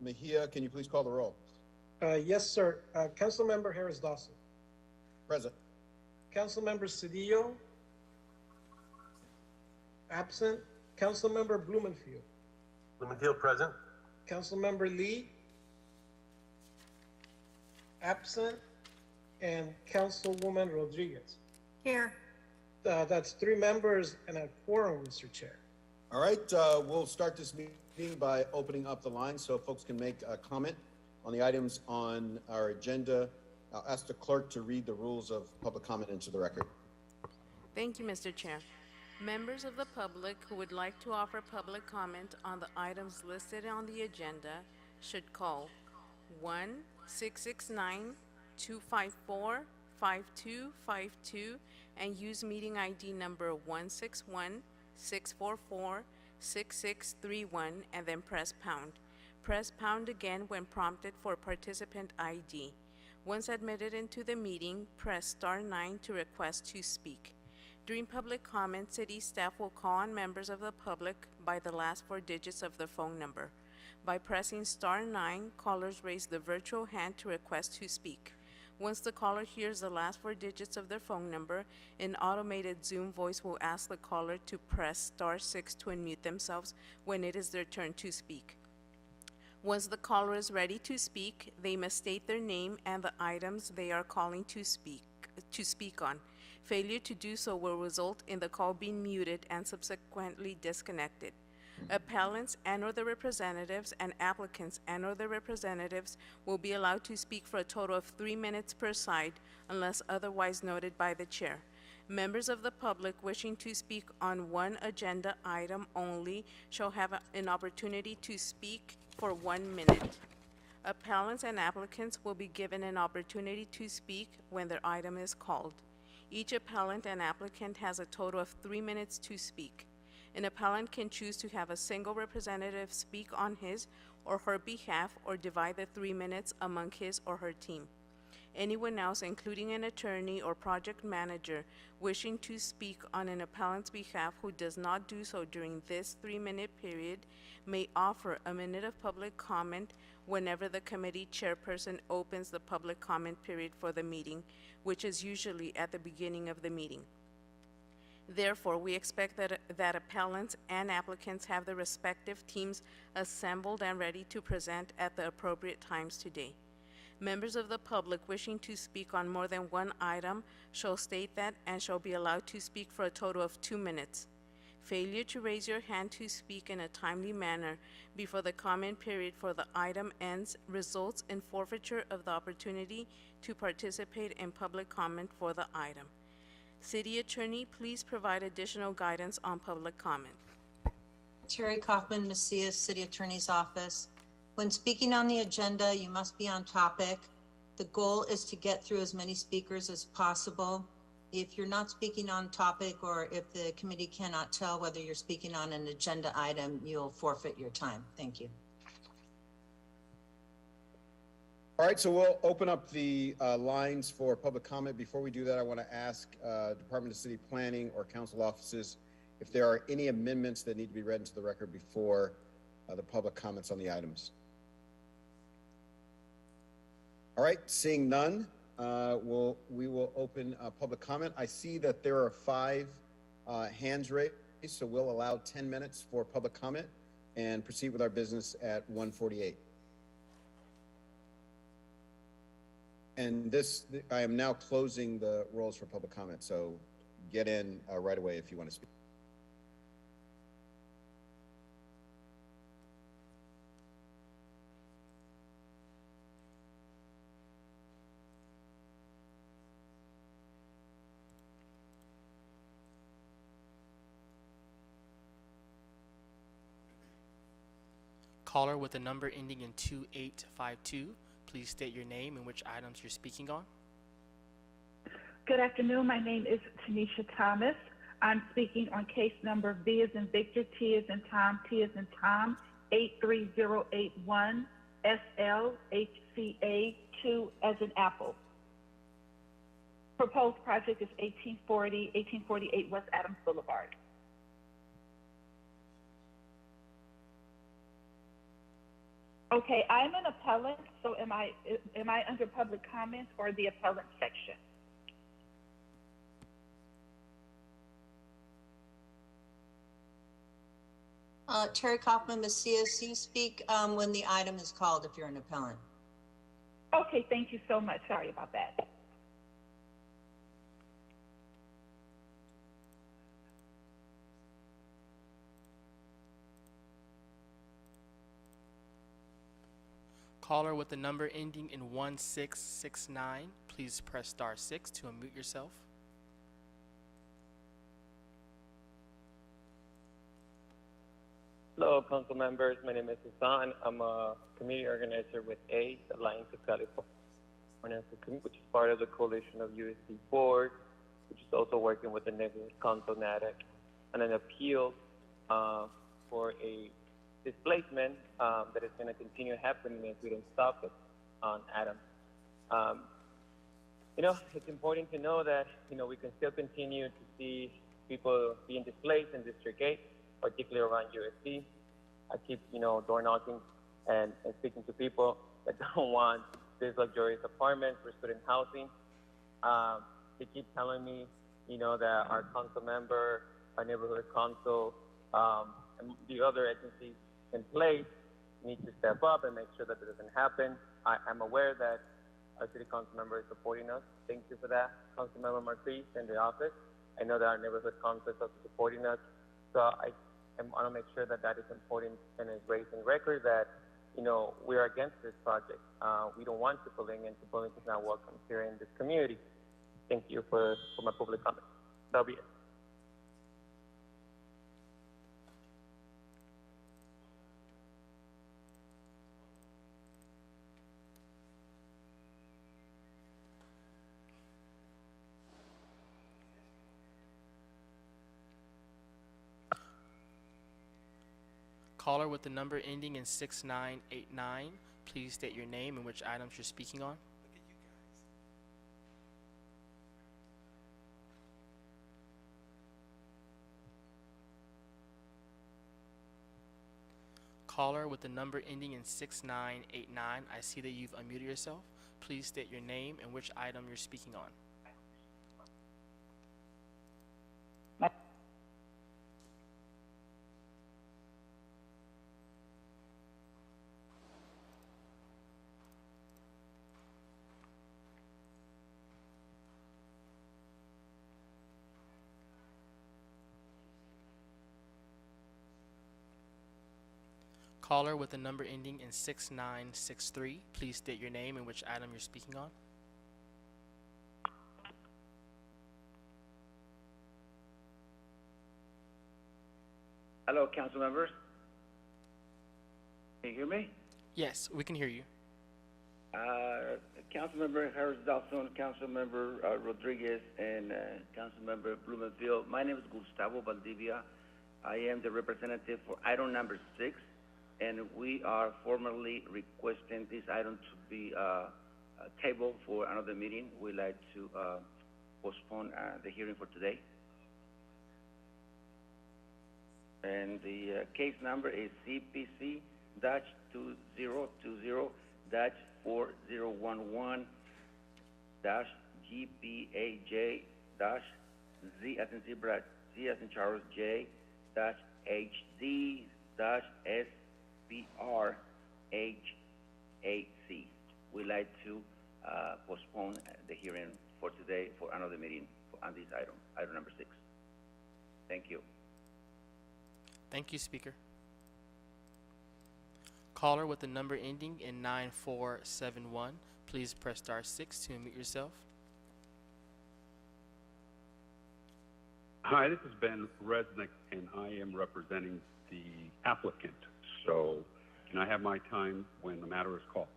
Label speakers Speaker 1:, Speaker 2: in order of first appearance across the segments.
Speaker 1: Mejia, can you please call the roll?
Speaker 2: Yes, sir. Councilmember Harris Dawson.
Speaker 1: Present.
Speaker 2: Councilmember Cedillo, absent. Councilmember Blumenfield.
Speaker 3: Blumenfield present.
Speaker 2: Councilmember Lee, absent. And Councilwoman Rodriguez.
Speaker 4: Here.
Speaker 2: That's three members and a quorum, Mr. Chair.
Speaker 1: All right, we'll start this meeting by opening up the line so folks can make a comment on the items on our agenda. I'll ask the clerk to read the rules of public comment into the record.
Speaker 5: Thank you, Mr. Chair. Members of the public who would like to offer public comment on the items listed on the agenda should call 1-669-254-5252 and use meeting ID number 161-644-6631 and then press pound. Press pound again when prompted for participant ID. Once admitted into the meeting, press star 9 to request to speak. During public comment, city staff will call on members of the public by the last four digits of their phone number. By pressing star 9, callers raise the virtual hand to request to speak. Once the caller hears the last four digits of their phone number, an automated Zoom voice will ask the caller to press star 6 to unmute themselves when it is their turn to speak. Once the caller is ready to speak, they must state their name and the items they are calling to speak on. Failure to do so will result in the call being muted and subsequently disconnected. Appellants and/or their representatives and applicants and/or their representatives will be allowed to speak for a total of 3 minutes per side unless otherwise noted by the chair. Members of the public wishing to speak on one agenda item only shall have an opportunity to speak for 1 minute. Appellants and applicants will be given an opportunity to speak when their item is called. Each appellant and applicant has a total of 3 minutes to speak. An appellant can choose to have a single representative speak on his or her behalf or divide the 3 minutes among his or her team. Anyone else, including an attorney or project manager, wishing to speak on an appellant's behalf who does not do so during this 3-minute period may offer a minute of public comment whenever the committee chairperson opens the public comment period for the meeting, which is usually at the beginning of the meeting. Therefore, we expect that appellants and applicants have the respective teams assembled and ready to present at the appropriate times today. Members of the public wishing to speak on more than one item shall state that and shall be allowed to speak for a total of 2 minutes. Failure to raise your hand to speak in a timely manner before the comment period for the item ends results in forfeiture of the opportunity to participate in public comment for the item. City Attorney, please provide additional guidance on public comment.
Speaker 4: Terry Kaufman, Macias, City Attorney's Office. When speaking on the agenda, you must be on topic. The goal is to get through as many speakers as possible. If you're not speaking on topic or if the committee cannot tell whether you're speaking on an agenda item, you'll forfeit your time. Thank you.
Speaker 1: All right, so we'll open up the lines for public comment. Before we do that, I want to ask Department of City Planning or council offices if there are any amendments that need to be read into the record before the public comments on the items. All right, seeing none, we will open public comment. I see that there are 5 hands raised, so we'll allow 10 minutes for public comment and proceed with our business at 1:48. And I am now closing the rolls for public comment, so get in right away if you want to speak.
Speaker 6: Caller with a number ending in 2852. Please state your name and which items you're speaking on.
Speaker 7: Good afternoon. My name is Tanisha Thomas. I'm speaking on case number V as in Victor, T as in Tom, T as in Tom, 83081, SLHCA 2 as in Apple. Proposed project is 1848 West Adams Boulevard. Okay, I'm an appellant, so am I under public comments or the appellant section?
Speaker 4: Terry Kaufman Macias, you speak when the item is called if you're an appellant.
Speaker 7: Okay, thank you so much. Sorry about that.
Speaker 6: Caller with the number ending in 1669, please press *6 to unmute yourself.
Speaker 8: Hello, council members. My name is Hassan. I'm a community organizer with ACE, Alliance of California, which is part of the coalition of USD board, which is also working with the neighborhood council NADEC on an appeal for a displacement that is going to continue happening if we don't stop it on Adams. It's important to know that, we can still continue to see people being displaced in District 8, particularly around USC. I keep, door knocking and speaking to people that don't want these luxurious apartments or student housing. They keep telling me, that our council member, our neighborhood council, and the other agencies in place need to step up and make sure that it doesn't happen. I'm aware that our city council member is supporting us. Thank you for that, Councilmember Marquez in the office. I know that our neighborhood council is also supporting us. So I want to make sure that that is important and is raised in record that, we are against this project. We don't want Chipoling, and Chipoling is not welcome here in this community. Thank you for my public comment. That'll be it.
Speaker 6: Caller with the number ending in 6989, please state your name and which items you're speaking on. Caller with the number ending in 6989, I see that you've unmuted yourself. Please state your name and which item you're speaking on. Caller with the number ending in 6963, please state your name and which item you're speaking on.
Speaker 9: Hello, council members. Can you hear me?
Speaker 6: Yes, we can hear you.
Speaker 9: Councilmember Harris Dawson, Councilmember Rodriguez, and Councilmember Blumenfield. My name is Gustavo Valdivia. I am the representative for item number 6, and we are formally requesting this item to be tabled for another meeting. We'd like to postpone the hearing for today. And the case number is CPC-2020-4011-GPAJ-Z as in zebra, C as in Charles, J-HD-SPRH8C. We'd like to postpone the hearing for today for another meeting on this item number 6. Thank you.
Speaker 6: Thank you, Speaker. Caller with the number ending in 9471, please press *6 to unmute yourself.
Speaker 10: Hi, this is Ben Resnick, and I am representing the applicant. So, can I have my time when the matter is called?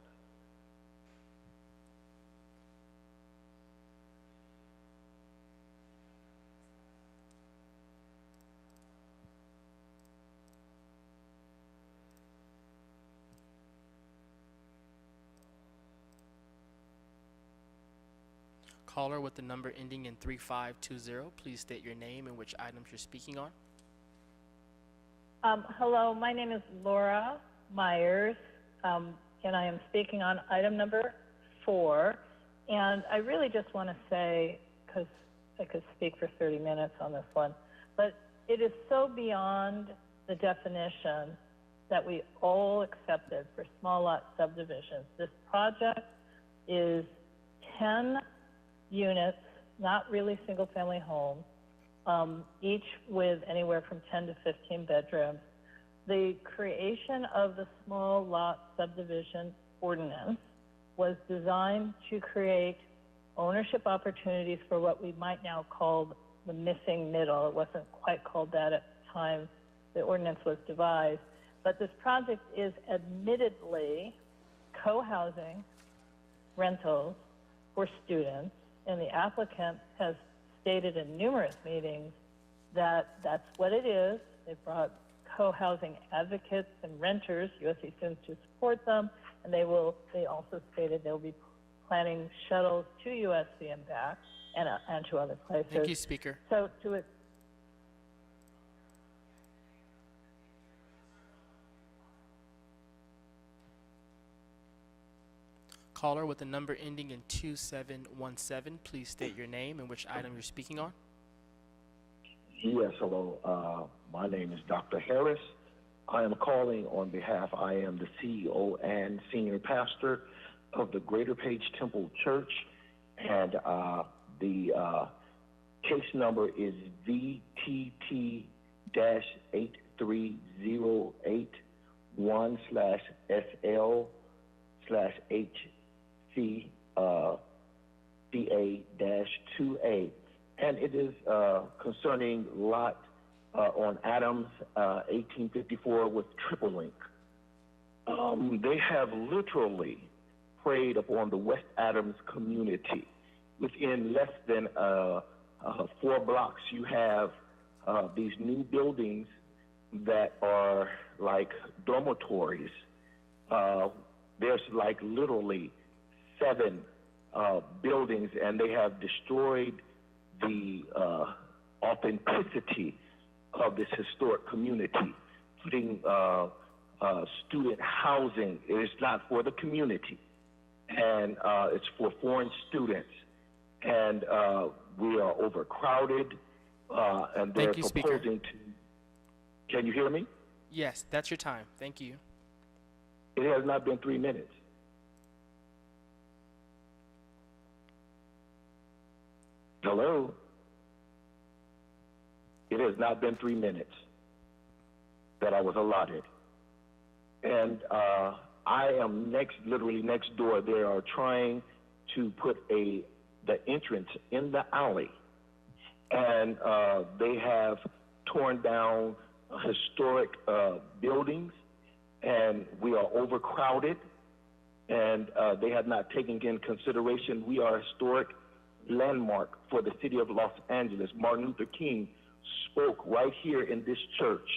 Speaker 6: Caller with the number ending in 3520, please state your name and which items you're speaking on.
Speaker 11: Hello, my name is Laura Myers. and I am speaking on item number 4. And I really just want to say, because I could speak for 30 minutes on this one, but it is so beyond the definition that we all accepted for small lot subdivisions. This project is 10 units, not really single-family homes, each with anywhere from 10 to 15 bedrooms. The creation of the small lot subdivision ordinance was designed to create ownership opportunities for what we might now call the missing middle. It wasn't quite called that at the time the ordinance was devised. But this project is admittedly co-housing rentals for students, and the applicant has stated in numerous meetings that that's what it is. They brought co-housing advocates and renters, USC students, to support them, and they also stated they'll be planning shuttles to USC and back, and to other places.
Speaker 6: Thank you, Speaker.
Speaker 11: So to it.
Speaker 6: Caller with the number ending in 2717, please state your name and which item you're speaking on.
Speaker 12: Yes, hello. My name is Dr. Harris. I am calling on behalf, I am the CEO and senior pastor of the Greater Page Temple Church, and the case number is VTT-8301/SL/HCCA-2A, and it is concerning lot on Adams 1854 with Triple Link. They have literally preyed upon the West Adams community. Within less than 4 blocks, you have these new buildings that are like dormitories. There's like literally 7 buildings, and they have destroyed the authenticity of this historic community, putting student housing. It is not for the community, and it's for foreign students. And we are overcrowded, and they're
Speaker 6: Thank you,
Speaker 12: proposing
Speaker 6: Speaker.
Speaker 12: to. Can you hear me?
Speaker 6: Yes, that's your time. Thank you.
Speaker 12: It has not been 3 minutes. Hello? It has not been 3 minutes that I was allotted. And I am literally next door. They are trying to put the entrance in the alley. And they have torn down historic buildings, and we are overcrowded, and they have not taken in consideration we are a historic landmark for the city of Los Angeles. Martin Luther King spoke right here in this church,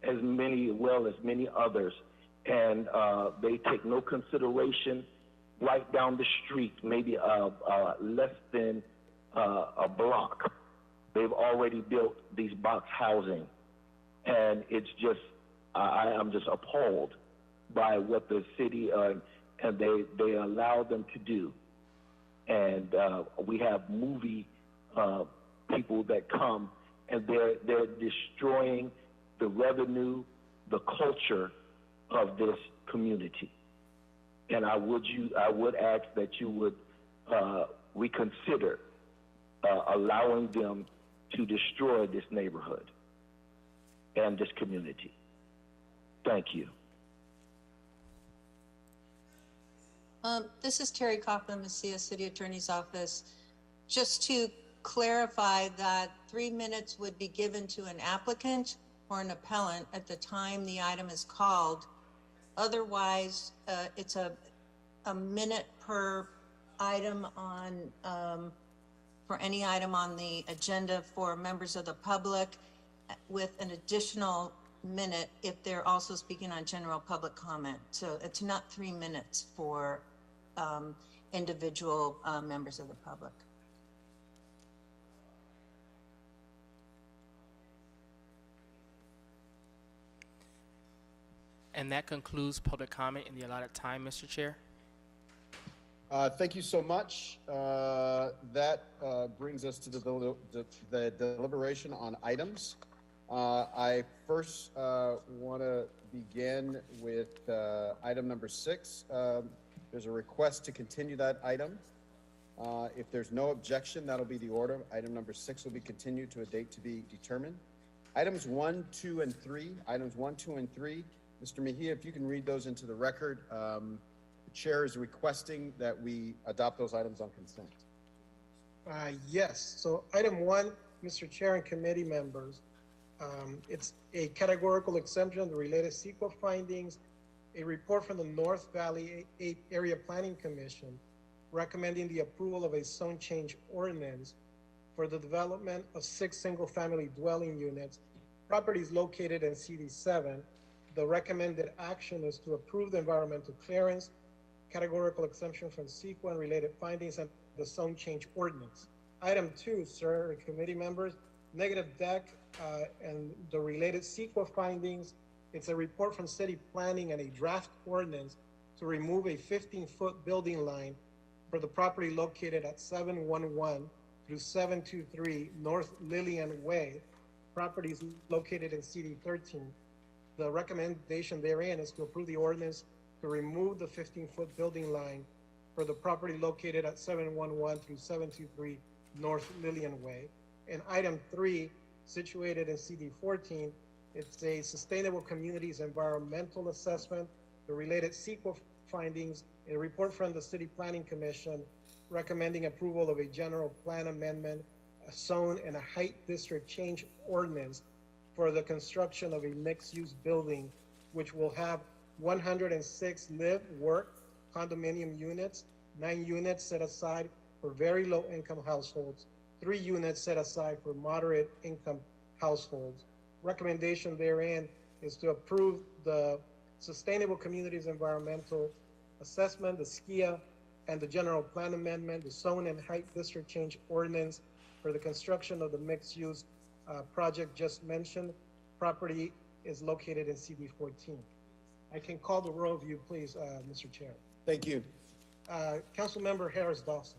Speaker 12: as many others, and they take no consideration right down the street, maybe less than a block. They've already built these box housing, and it's just, I am just appalled by what the city and they allow them to do. And we have movie people that come, and they're destroying the revenue, the culture of this community. And I would ask that you would reconsider allowing them to destroy this neighborhood and this community. Thank you.
Speaker 4: This is Terry Kaufman, Messiah City Attorney's Office. Just to clarify that 3 minutes would be given to an applicant or an appellant at the time the item is called. Otherwise, it's a minute per item on, for any item on the agenda for members of the public, with an additional minute if they're also speaking on general public comment. So it's not 3 minutes for individual members of the public.
Speaker 6: And that concludes public comment in the allotted time, Mr. Chair.
Speaker 1: Thank you so much. That brings us to the deliberation on items. I first want to begin with item number 6. There's a request to continue that item. If there's no objection, that'll be the order. Item number 6 will be continued to a date to be determined. Items 1, 2, and 3. Items 1, 2, and 3. Mr. Mejia, if you can read those into the record. The chair is requesting that we adopt those items on consent.
Speaker 2: Yes, so item 1, Mr. Chair and committee members, it's a categorical exemption of the related CEQA findings, a report from the North Valley Area Planning Commission recommending the approval of a zone change ordinance for the development of 6 single-family dwelling units, properties located in CD7. The recommended action is to approve the environmental clearance, categorical exemption from CEQA and related findings, and the zone change ordinance. Item 2, sir, and committee members, negative deck and the related CEQA findings. It's a report from city planning and a draft ordinance to remove a 15-foot building line for the property located at 711 through 723 North Lillian Way, properties located in CD13. The recommendation therein is to approve the ordinance to remove the 15-foot building line for the property located at 711 through 723 North Lillian Way. And item 3, situated in CD14, it's a sustainable communities environmental assessment, the related CEQA findings, a report from the City Planning Commission recommending approval of a general plan amendment, a zone and a height district change ordinance for the construction of a mixed-use building, which will have 106 live, work, condominium units, 9 units set aside for very low-income households, 3 units set aside for moderate-income households. Recommendation therein is to approve the Sustainable Communities Environmental Assessment, the SKIA, and the General Plan Amendment, the Zone and Height District Change Ordinance for the construction of the mixed-use project just mentioned. Property is located in CD14. I can call the roll of you, please, Mr. Chair.
Speaker 1: Thank you.
Speaker 2: Councilmember Harris Dawson.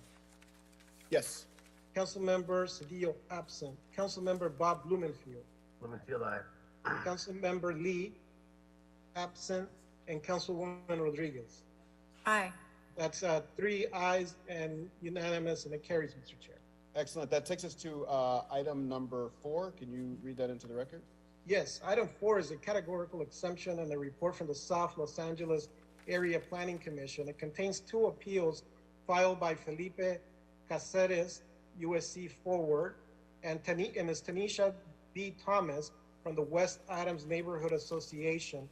Speaker 1: Yes.
Speaker 2: Councilmember Cedillo absent. Councilmember Bob Blumenfield.
Speaker 3: Blumenfield, aye.
Speaker 2: Councilmember Lee absent, and Councilwoman Rodriguez.
Speaker 4: Aye.
Speaker 2: That's 3 ayes and unanimous, and it carries, Mr. Chair.
Speaker 1: Excellent. That takes us to item number 4. Can you read that into the record?
Speaker 2: Yes, item 4 is a categorical exemption and a report from the South Los Angeles Area Planning Commission. It contains 2 appeals filed by Felipe Caceres, USC Forward, and Ms. Tanisha B. Thomas from the West Adams Neighborhood Association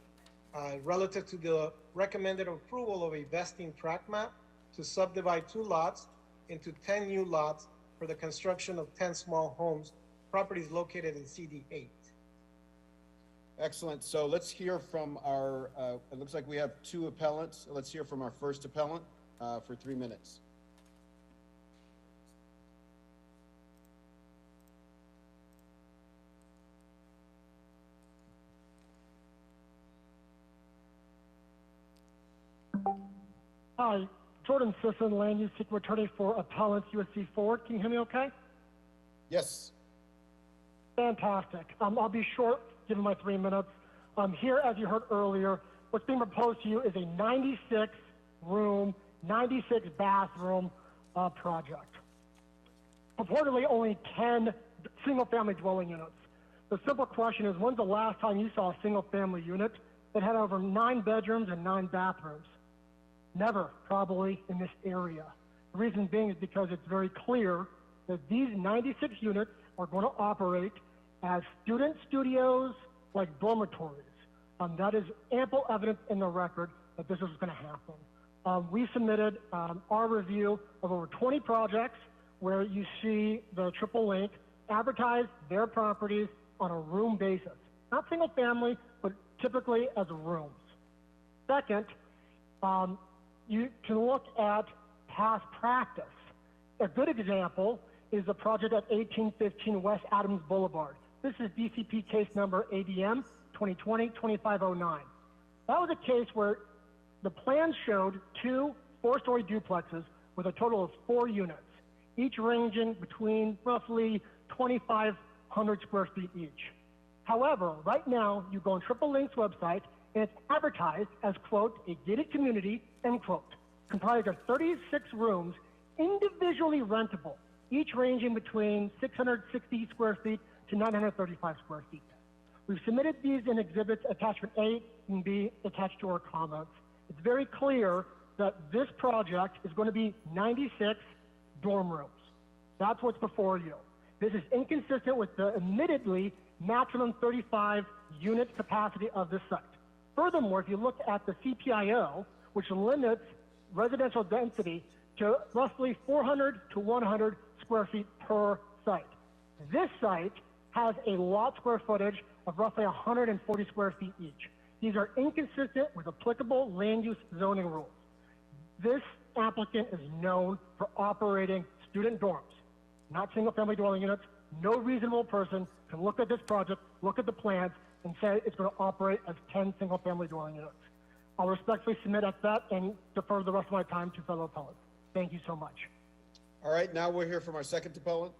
Speaker 2: relative to the recommended approval of a vesting tract map to subdivide 2 lots into 10 new lots for the construction of 10 small homes, properties located in CD8.
Speaker 1: Excellent. So let's hear from our, it looks like we have 2 appellants. Let's hear from our first appellant for 3 minutes.
Speaker 13: Hi, Jordan Sisson, Land Use Secretary for Appellants USC Forward. Can you hear me okay?
Speaker 1: Yes.
Speaker 13: Fantastic. I'll be short, given my 3 minutes. Here, as you heard earlier, what's being proposed to you is a 96-room, 96-bathroom project. Purportedly only 10 single-family dwelling units. The simple question is, when's the last time you saw a single-family unit that had over 9 bedrooms and 9 bathrooms? Never, probably, in this area. The reason being is because it's very clear that these 96 units are going to operate as student studios, like dormitories. That is ample evidence in the record that this is going to happen. We submitted our review of over 20 projects where you see the Triple Link advertise their properties on a room basis. Not single family, but typically as rooms. Second, you can look at past practice. A good example is the project at 1815 West Adams Boulevard. This is DCP case number ADM 2020-2509. That was a case where the plan showed 2 4-story duplexes with a total of 4 units, each ranging between roughly 2,500 square feet each. However, right now, you go on Triple Link's website, and it's advertised as, quote, a gated community, end quote, comprised of 36 rooms, individually rentable, each ranging between 660 square feet to 935 square feet. We've submitted these in exhibits attachment A and B attached to our comments. It's very clear that this project is going to be 96 dorm rooms. That's what's before you. This is inconsistent with the admittedly maximum 35 unit capacity of this site. Furthermore, if you look at the CPIO, which limits residential density to roughly 400 to 100 square feet per site. This site has a lot square footage of roughly 140 square feet each. These are inconsistent with applicable land use zoning rules. This applicant is known for operating student dorms, not single-family dwelling units. No reasonable person can look at this project, look at the plans, and say it's going to operate as 10 single-family dwelling units. I'll respectfully submit at that and defer the rest of my time to fellow appellants. Thank you so much.
Speaker 1: All right, now we'll hear from our second appellant.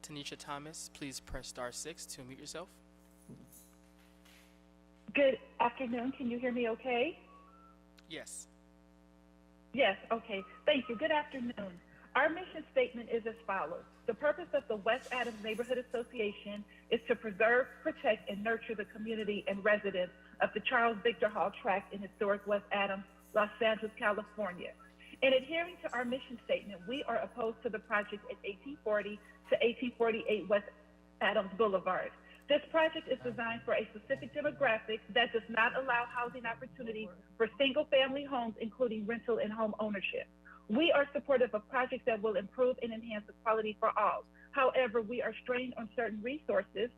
Speaker 6: Tanisha Thomas, please press *6 to unmute yourself.
Speaker 7: Good afternoon. Can you hear me okay?
Speaker 6: Yes.
Speaker 7: Yes, okay. Thank you. Good afternoon. Our mission statement is as follows. The purpose of the West Adams Neighborhood Association is to preserve, protect, and nurture the community and residents of the Charles Victor Hall Tract in historic West Adams, Los Angeles, California. In adhering to our mission statement, we are opposed to the project at 1840 to 1848 West Adams Boulevard. This project is designed for a specific demographic that does not allow housing opportunities for single-family homes, including rental and home ownership. We are supportive of projects that will improve and enhance the quality for all. However, we are strained on certain resources,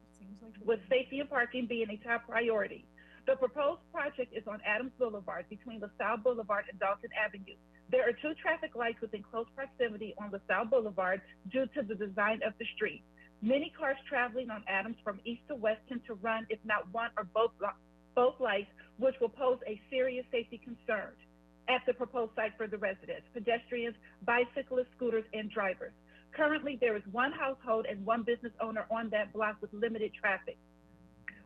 Speaker 7: with safety and parking being a top priority. The proposed project is on Adams Boulevard between LaSalle Boulevard and Dalton Avenue. There are 2 traffic lights within close proximity on LaSalle Boulevard due to the design of the street. Many cars traveling on Adams from east to west tend to run, if not one or both lights, which will pose a serious safety concern at the proposed site for the residents, pedestrians, bicyclists, scooters, and drivers. Currently, there is 1 household and 1 business owner on that block with limited traffic.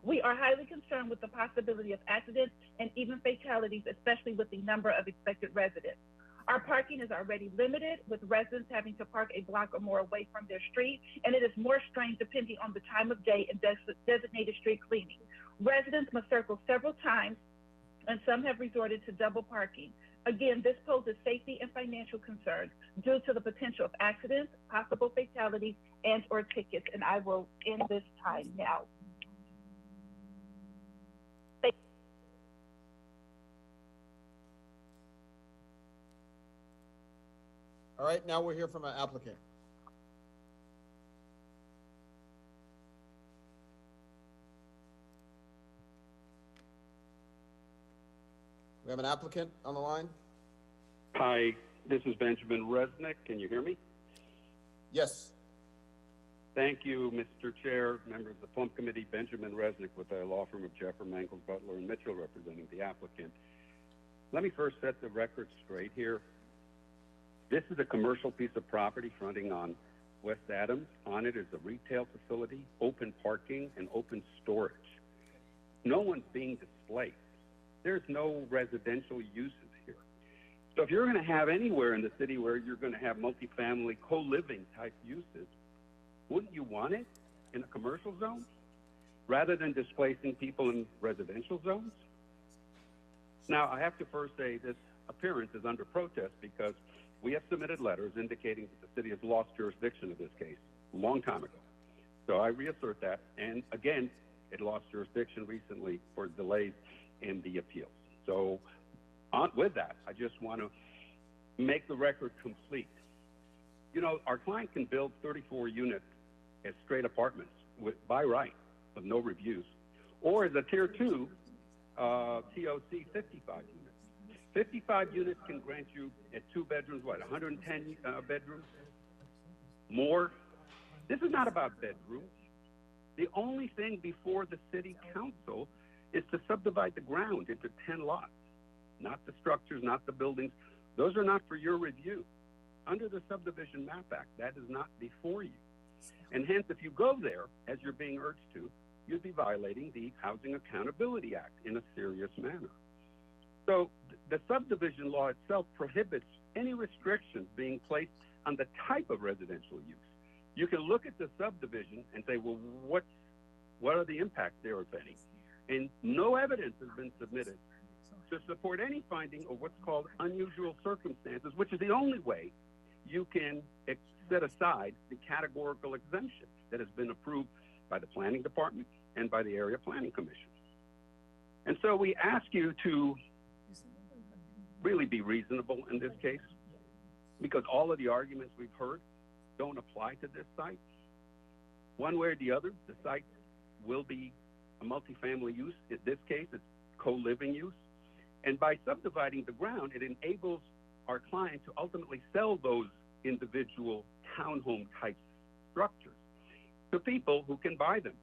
Speaker 7: We are highly concerned with the possibility of accidents and even fatalities, especially with the number of expected residents. Our parking is already limited, with residents having to park a block or more away from their street, and it is more strained depending on the time of day and designated street cleaning. Residents must circle several times, and some have resorted to double parking. Again, this poses safety and financial concerns due to the potential of accidents, possible fatalities, and/or tickets, and I will end this time now.
Speaker 1: All right, now we'll hear from an applicant. We have an applicant on the line?
Speaker 10: Hi, this is Benjamin Resnick. Can you hear me?
Speaker 1: Yes.
Speaker 10: Thank you, Mr. Chair, members of the Plum Committee. Benjamin Resnick with the law firm of Jeffer, Mangles, Butler, and Mitchell, representing the applicant. Let me first set the record straight here. This is a commercial piece of property fronting on West Adams. On it is a retail facility, open parking, and open storage. No one's being displaced. There's no residential uses here. So if you're going to have anywhere in the city where you're going to have multifamily co-living type uses, wouldn't you want it in a commercial zone rather than displacing people in residential zones? Now, I have to first say this appearance is under protest because we have submitted letters indicating that the city has lost jurisdiction of this case a long time ago. So I reassert that. And again, it lost jurisdiction recently for delays in the appeals. So with that, I just want to make the record complete. You know, our client can build 34 units as straight apartments by right with no reviews, or as a tier 2 TOC 55 units. 55 units can grant you at 2 bedrooms, 110 bedrooms? More? This is not about bedrooms. The only thing before the city council is to subdivide the ground into 10 lots, not the structures, not the buildings. Those are not for your review. Under the Subdivision Map Act, that is not before you. And hence, if you go there, as you're being urged to, you'd be violating the Housing Accountability Act in a serious manner. So the subdivision law itself prohibits any restrictions being placed on the type of residential use. You can look at the subdivision and say, well, what are the impacts there, if any? And no evidence has been submitted to support any finding of what's called unusual circumstances, which is the only way you can set aside the categorical exemption that has been approved by the Planning Department and by the Area Planning Commission. And so we ask you to really be reasonable in this case, because all of the arguments we've heard don't apply to this site. One way or the other, the site will be a multifamily use. In this case, it's co-living use. And by subdividing the ground, it enables our client to ultimately sell those individual townhome type structures to people who can buy them.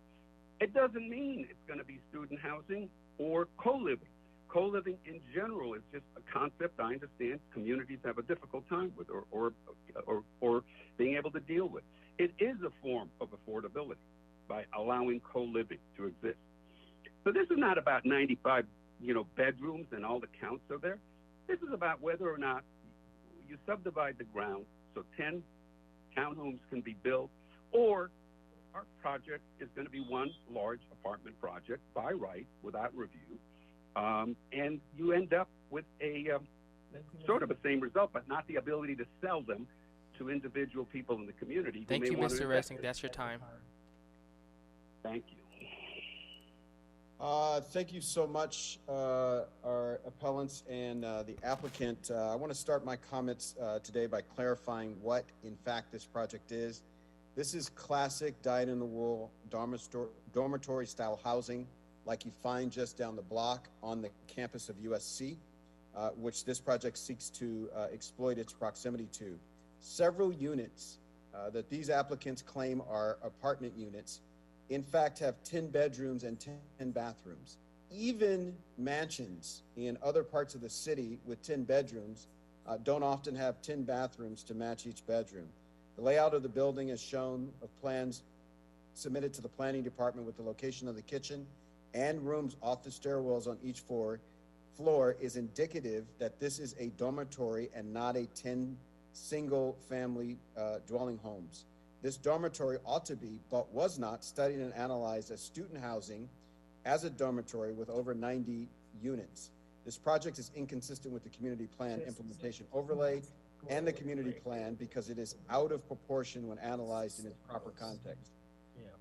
Speaker 10: It doesn't mean it's going to be student housing or co-living. Co-living in general is just a concept I understand communities have a difficult time with or being able to deal with. It is a form of affordability by allowing co-living to exist. So this is not about 95, bedrooms and all the counts are there. This is about whether or not you subdivide the ground so 10 townhomes can be built, or our project is going to be one large apartment project by right without review. And you end up with a sort of the same result, but not the ability to sell them to individual people in the community.
Speaker 6: Thank you, Mr. Resnick. That's your time.
Speaker 10: Thank you.
Speaker 1: Thank you so much, our appellants and the applicant. I want to start my comments today by clarifying what, in fact, this project is. This is classic dyed-in-the-wool dormitory-style housing like you find just down the block on the campus of USC, which this project seeks to exploit its proximity to. Several units that these applicants claim are apartment units, in fact, have 10 bedrooms and 10 bathrooms. Even mansions in other parts of the city with 10 bedrooms don't often have 10 bathrooms to match each bedroom. The layout of the building is shown of plans submitted to the Planning Department with the location of the kitchen and rooms off the stairwells on each floor is indicative that this is a dormitory and not a 10 single family dwelling homes. This dormitory ought to be, but was not, studied and analyzed as student housing as a dormitory with over 90 units. This project is inconsistent with the community plan implementation overlay and the community plan because it is out of proportion when analyzed in its proper context.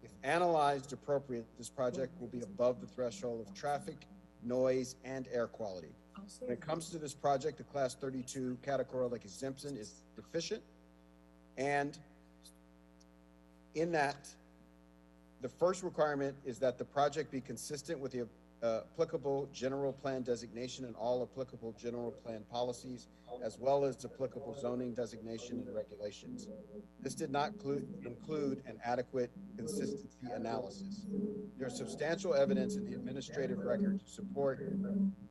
Speaker 1: If analyzed appropriately, this project will be above the threshold of traffic, noise, and air quality. When it comes to this project, the Class 32 categorical exemption is deficient, and in that, the first requirement is that the project be consistent with the applicable general plan designation and all applicable general plan policies, as well as applicable zoning designation and regulations. This did not include an adequate consistency analysis. There's substantial evidence in the administrative record to support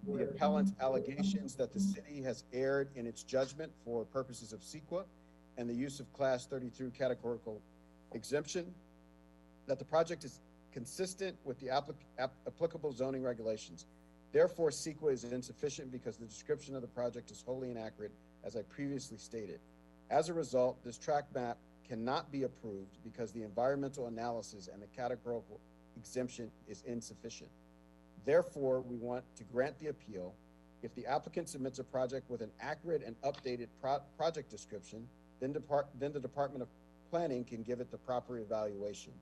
Speaker 1: the appellant's allegations that the city has erred in its judgment for purposes of CEQA and the use of Class 32 categorical exemption, that the project is consistent with the applicable zoning regulations. Therefore, CEQA is insufficient because the description of the project is wholly inaccurate, as I previously stated. As a result, this tract map cannot be approved because the environmental analysis and the categorical exemption is insufficient. Therefore, we want to grant the appeal. If the applicant submits a project with an accurate and updated project description, then the Department of Planning can give it the proper evaluation.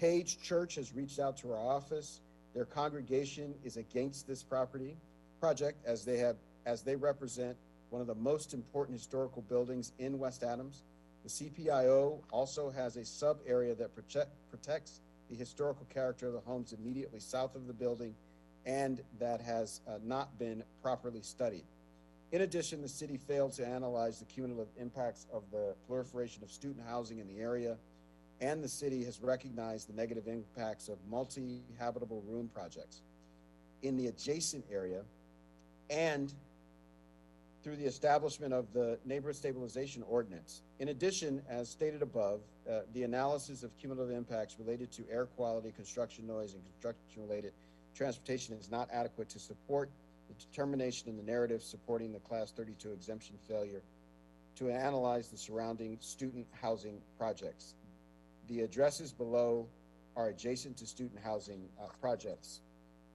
Speaker 1: Page Church has reached out to our office. Their congregation is against this project as they represent one of the most important historical buildings in West Adams. The CPIO also has a sub area that protects the historical character of the homes immediately south of the building, and that has not been properly studied. In addition, the city failed to analyze the cumulative impacts of the proliferation of student housing in the area and the city has recognized the negative impacts of multi-habitable room projects in the adjacent area, and through the establishment of the Neighborhood Stabilization Ordinance. In addition, as stated above, the analysis of cumulative impacts related to air quality, construction noise, and construction-related transportation is not adequate to support the determination in the narrative supporting the Class 32 exemption failure to analyze the surrounding student housing projects. The addresses below are adjacent to student housing projects.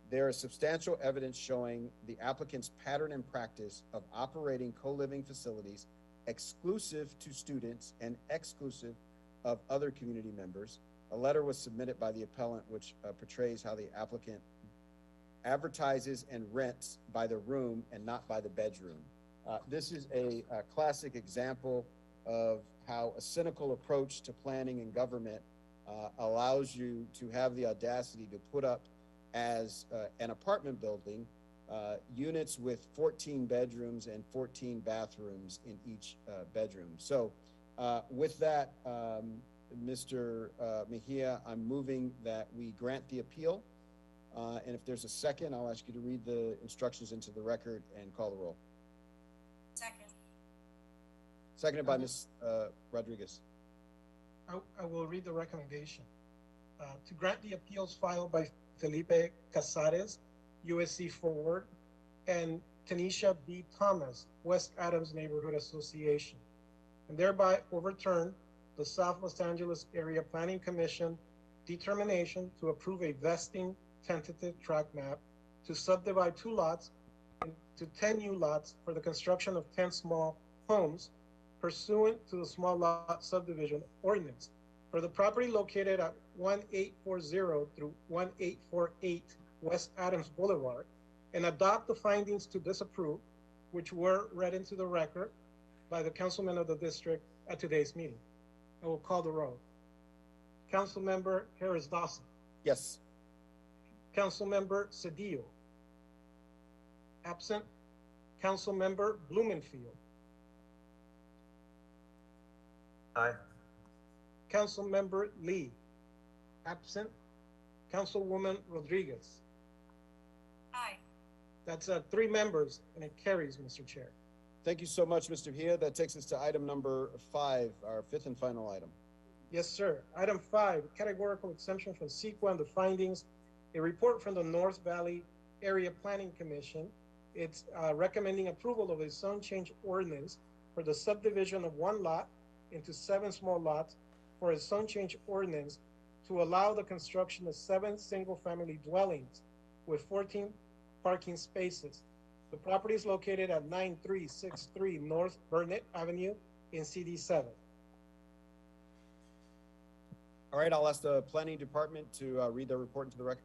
Speaker 1: There is substantial evidence showing the applicant's pattern and practice of operating co-living facilities exclusive to students and exclusive of other community members. A letter was submitted by the appellant which portrays how the applicant advertises and rents by the room and not by the bedroom. This is a classic example of how a cynical approach to planning and government allows you to have the audacity to put up as an apartment building units with 14 bedrooms and 14 bathrooms in each bedroom. So with that, Mr. Mejia, I'm moving that we grant the appeal. And if there's a second, I'll ask you to read the instructions into the record and call the roll.
Speaker 4: Second.
Speaker 1: Seconded by Ms. Rodriguez.
Speaker 2: I will read the recommendation. To grant the appeals filed by Felipe Casares, USC Forward, and Tanisha B. Thomas, West Adams Neighborhood Association, and thereby overturn the South Los Angeles Area Planning Commission determination to approve a vesting tentative tract map to subdivide 2 lots into 10 new lots for the construction of 10 small homes pursuant to the small lot subdivision ordinance for the property located at 1840 through 1848 West Adams Boulevard, and adopt the findings to disapprove, which were read into the record by the councilman of the district at today's meeting. I will call the roll. Councilmember Harris Dawson.
Speaker 1: Yes.
Speaker 2: Councilmember Cedillo. Absent. Councilmember Blumenfield.
Speaker 3: Aye.
Speaker 2: Councilmember Lee. Absent. Councilwoman Rodriguez.
Speaker 4: Aye.
Speaker 2: That's 3 members, and it carries, Mr. Chair.
Speaker 1: Thank you so much, Mr. Mejia. That takes us to item number 5, our 5th and final item.
Speaker 2: Yes, sir. Item 5, categorical exemption from CEQA and the findings. A report from the North Valley Area Planning Commission. It's recommending approval of a zone change ordinance for the subdivision of 1 lot into 7 small lots for a zone change ordinance to allow the construction of 7 single-family dwellings with 14 parking spaces. The property is located at 9363 North Burnett Avenue in CD7.
Speaker 1: All right, I'll ask the planning department to read their report into the record.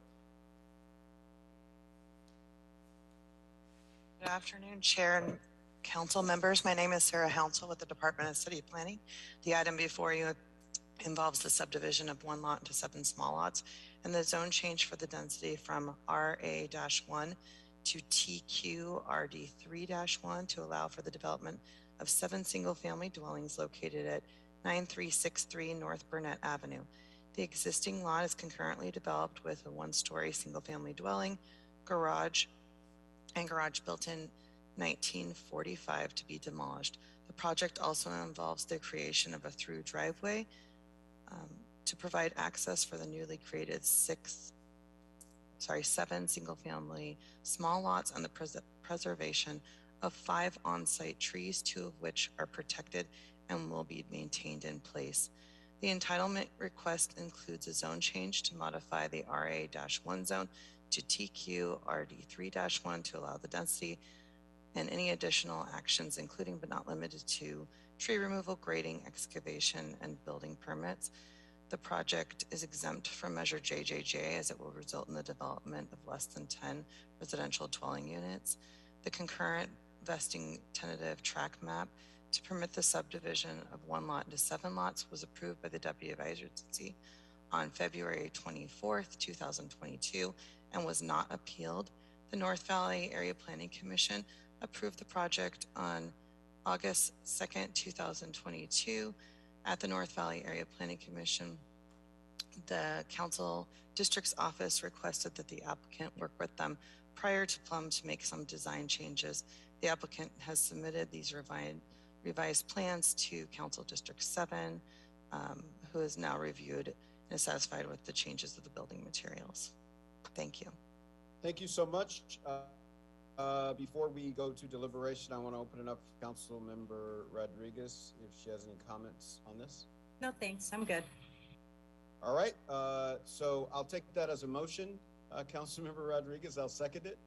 Speaker 14: Good afternoon, Chair and Council members. My name is Sarah Hounsel with the Department of City Planning. The item before you involves the subdivision of 1 lot into 7 small lots and the zone change for the density from RA-1 to TQRD3-1 to allow for the development of 7 single-family dwellings located at 9363 North Burnett Avenue. The existing lot is concurrently developed with a 1-story single-family dwelling, garage built in 1945 to be demolished. The project also involves the creation of a through driveway to provide access for the newly created 7 single-family small lots and the preservation of 5 on-site trees, 2 of which are protected and will be maintained in place. The entitlement request includes a zone change to modify the RA-1 zone to TQRD3-1 to allow the density and any additional actions, including but not limited to tree removal, grading, excavation, and building permits. The project is exempt from Measure JJJ as it will result in the development of less than 10 residential dwelling units. The concurrent vesting tentative tract map to permit the subdivision of 1 lot into 7 lots was approved by the Deputy Advisory Agency on February 24th, 2022, and was not appealed. The North Valley Area Planning Commission approved the project on August 2nd, 2022. At the North Valley Area Planning Commission, The council district's office requested that the applicant work with them prior to Plum to make some design changes. The applicant has submitted these revised plans to Council District 7, who is now reviewed and is satisfied with the changes of the building materials. Thank you.
Speaker 1: Thank you so much. Before we go to deliberation, I want to open it up for Councilmember Rodriguez if she has any comments on this.
Speaker 15: No, thanks. I'm good.
Speaker 1: All right, so I'll take that as a motion. Councilmember Rodriguez, I'll second it.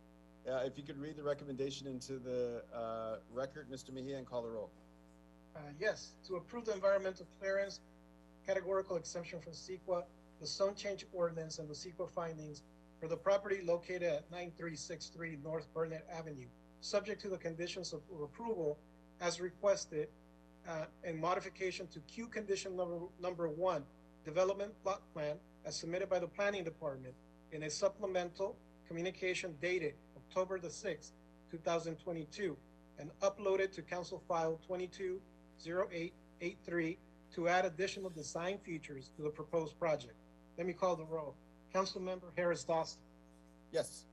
Speaker 1: If you could read the recommendation into the record, Mr. Mejia, and call the roll.
Speaker 2: Yes, to approve the environmental clearance, categorical exemption from CEQA, the zone change ordinance, and the CEQA findings for the property located at 9363 North Burnett Avenue, subject to the conditions of approval as requested, and modification to Q condition number 1, development plot plan as submitted by the planning department in a supplemental communication dated October the 6th, 2022, and uploaded to council file 220883 to add additional design features to the proposed project. Let me call the roll. Councilmember Harris Dawson.
Speaker 1: Yes.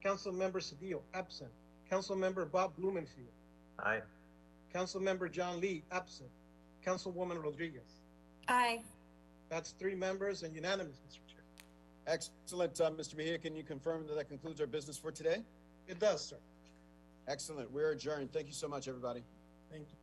Speaker 2: Councilmember Cedillo, absent. Councilmember Bob Blumenfield.
Speaker 3: Aye.
Speaker 2: Councilmember John Lee, absent. Councilwoman Rodriguez.
Speaker 15: Aye.
Speaker 2: That's 3 members and unanimous, Mr. Chair.
Speaker 1: Excellent. Mr. Mejia, can you confirm that that concludes our business for today?
Speaker 2: It does, sir.
Speaker 1: Excellent. We're adjourned. Thank you so much, everybody.
Speaker 2: Thank you.